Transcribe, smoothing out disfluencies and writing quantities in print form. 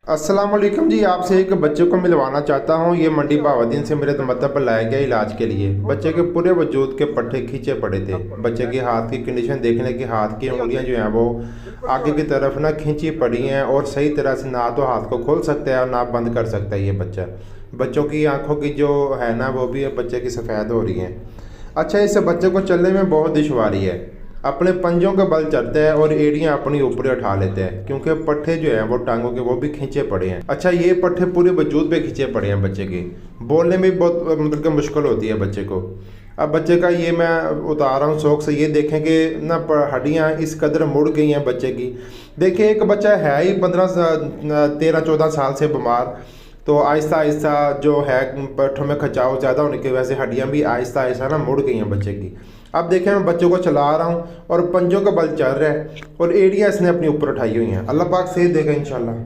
अस्सलाम वालेकुम जी। आपसे एक बच्चे को मिलवाना चाहता हूँ। ये मंडी भावादीन से मेरे मतलब पर लाया गया इलाज के लिए। बच्चे के पूरे वजूद के पट्टे खींचे पड़े थे। बच्चे के हाथ की कंडीशन देखने की, हाथ की उंगलियां जो हैं वो आगे की तरफ ना खींची पड़ी हैं और सही तरह से ना तो हाथ को खोल सकता है और ना बंद कर सकता है ये बच्चा। बच्चों की आंखों की जो है ना वो भी बच्चे की सफ़ेद हो रही हैं। अच्छा, इस बच्चे को चलने में बहुत दुश्वारी है। अपने पंजों का बल चढ़ता है और एड़ियाँ अपनी ऊपर उठा लेते हैं क्योंकि पट्टे जो हैं वो टांगों के वो भी खींचे पड़े हैं। अच्छा, ये पट्टे पूरे वजूद पे खींचे पड़े हैं बच्चे के। बोलने में भी बहुत मतलब कि मुश्किल होती है बच्चे को। अब बच्चे का ये मैं उतार रहा हूँ शौक से। ये देखें कि ना हड्डियाँ इस कदर मुड़ गई हैं बच्चे की। देखिए, एक बच्चा है ही 13-14 साल से बीमार, तो आहिस्ता आहिस्ता जो है पट्टों में खिंचाव ज़्यादा होने की वजह से हड्डियाँ भी आहिस्ता आहिस्ता ना मुड़ गई हैं बच्चे की। अब देखिए, मैं बच्चों को चला रहा हूँ और पंजों का बल चल रहा है और एड़ियाँ इसने अपनी ऊपर उठाई हुई हैं। अल्लाह पाक सेहत देगा इंशाल्लाह।